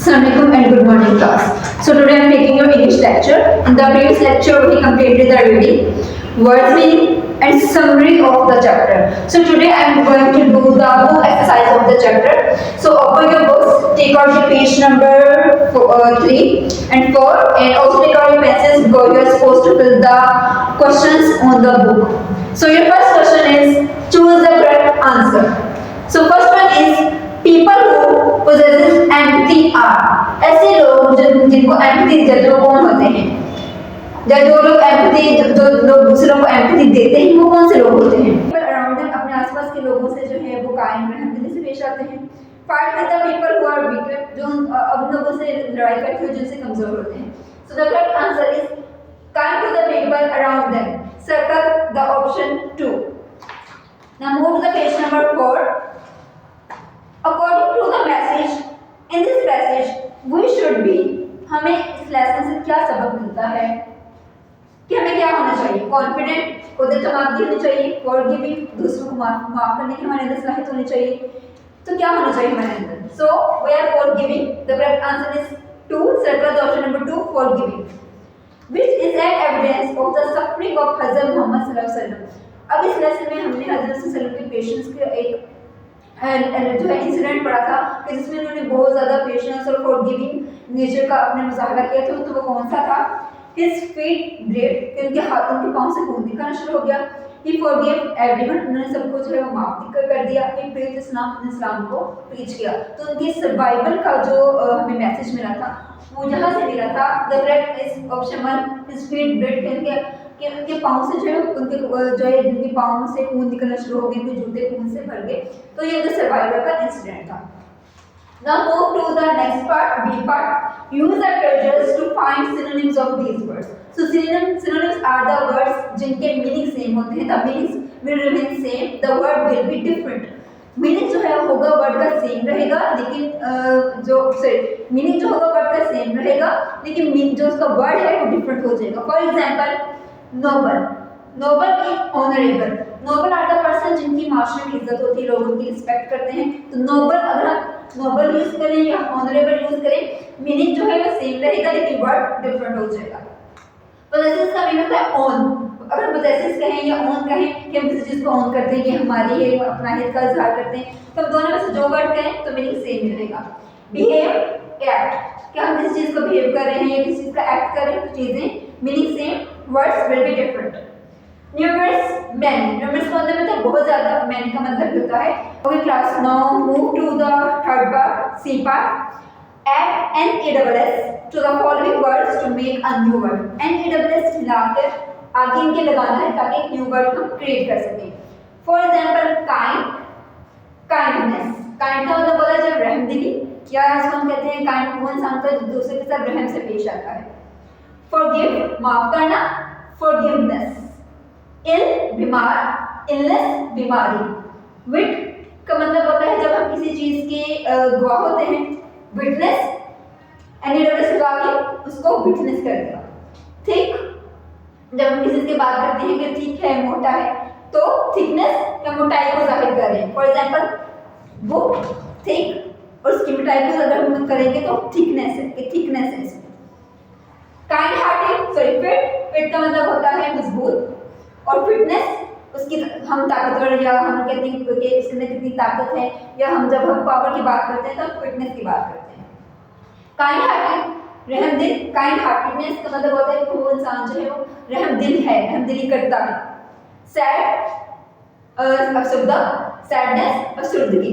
Assalamualaikum and good morning class. So today I am taking your English lecture. In the previous lecture we completed the reading, words meaning and summary of the chapter. So today I am going to do the book exercise of the chapter. So open your books, take out your page number 3 and 4 and also take out your pencils because you are supposed to fill the questions on the book. So your first question is choose the correct answer. So first one is people who possesses empathy are ऐसे लोग जिनको empathy देते हैं कौन होते हैं? जब जो लोग empathy जो लोग दूसरों को empathy देते हैं वो कौन से लोग होते हैं? People around them अपने आसपास के लोगों से जो है वो कायम रहमदिली से पेश आते हैं. Fight with the people who are weaker जो उन लोगों से लड़ाई करते हैं जिनसे कमजोर होते हैं. So the correct answer is kind to the people around them. Circle the option 2. Now move to the page number 4. According to the message in this passage, we should be हमें इस लेसन से क्या सबक मिलता है कि हमें क्या होना चाहिए? कॉन्फिडेंट, खुद एतमादी होनी चाहिए, फॉरगिविंग, दूसरों को माफ करने की हमारे अंदर सलाहियत होनी चाहिए. तो क्या होना चाहिए हमारे अंदर? So we are forgiving. The correct answer is 2. Circle the option number 2, forgiving, which is an evidence of the suffering of Hazrat Muhammad sallallahu alaihi wasallam. अब इस लेसन में हमने हजरत सल्लल्लाहु अलैहि वसल्लम के पेशेंस के एक जो है इंसिडेंट पढ़ा था कि जिसमें उन्होंने बहुत ज़्यादा पेशेंस और फॉरगिविंग नेचर का अपने मुजाहरा किया था. तो वो कौन सा था? हिज फीट ब्लेड कि उनके हाथों के पाँव से खून निकलना शुरू हो गया. ही फॉरगिव एवरीवन उन्होंने सबको जो है वो माफ कर दिया. ही प्रीच इस्लाम को प्रीच किया. तो उनकी सर्वाइवल का जो हमें मैसेज मिला था वो यहाँ से मिला था. The correct is option 1. His feet blade कि उनके पाँव से जो है उनके पाँव से खून निकलना शुरू हो गए, उनके जूते खून से भर गए. तो ये उनका सर्वाइवल का इंसिडेंट था. Now move to the next part, B part. Use the treasures to find synonyms of these words. So synonyms are the words जिनके meaning same होते हैं. The meanings will remain same. The word will be different. Meaning जो है होगा word का same रहेगा लेकिन meaning जो होगा वर्ड का सेम रहेगा लेकिन जो उसका वर्ड है वो डिफरेंट हो जाएगा. For example noble. Noble mean honourable. Noble are the person जिनकी माशरे में इज्जत होती है, लोग उनकी रिस्पेक्ट करते हैं. तो नोबल अगर आप नोबल यूज करें या ऑनरेबल यूज करें मीनिंग जो है वो सेम रहेगा लेकिन वर्ड डिफरेंट हो जाएगा. पोजेसिव का मीनिंग होता है ओन. अगर पोजेसिव कहें या ओन कहें कि हम किसी चीज को ओन करते हैं कि हमारी है, अपना हित का इजहार करते हैं, तो हम दोनों में से जो वर्ड कहें तो मीनिंग सेम ही रहेगा. बिहेव, एक्ट कि हम किसी चीज को बिहेव कर रहे हैं या किसी चीज का एक्ट कर रहे हैं तो चीजें meaning same, words will be different. Numerous, many. Numerous का मतलब है बहुत ज्यादा, मैनी का मतलब होता है. Okay class, now move to the third part, C part. Add NASS to the following words to make a new word. NASS मिलाकर आगे इनके लगाना है ताकि एक न्यू वर्ड हम क्रिएट कर सकें. For example kind, kindness. Kind का मतलब होता है जब रहमदिली या इसको हम कहते हैं काइंड वो इंसान का जो दूसरे के साथ रहम से पेश आता है. फॉरगिव, माफ करना. फॉरगिवनेस. इल, बीमार. इलनेस, बीमारी. विट का मतलब होता है जब हम किसी चीज के गवाह होते हैं. विटनेस, NASS लगा के उसको विटनेस कर देगा. थिक, जब हम किसी से बात करते हैं कि ठीक है, मोटा है, तो थिकनेस या मोटाई को जाहिर कर रहे हैं. फॉर एग्जाम्पल बुक, थिक और उसकी मोटाई को अगर हम करेंगे तो थिकनेस है, कि थिकनेस है. Kind hearted, fit. फिट का मतलब होता है मजबूत और फिटनेस उसकी हम ताकतवर या हम कहते हैं कि इसके अंदर कितनी ताकत है या हम जब हम पावर की बात करते हैं तो फिटनेस की बात करते हैं. काइंड हार्टेड, रहमदिल. काइंड हार्टेडनेस का मतलब होता है कि वो इंसान जो है वो रहमदिल है, रहमदिली करता है. सैड, अफसरदा. सैडनेस, अफसरदगी.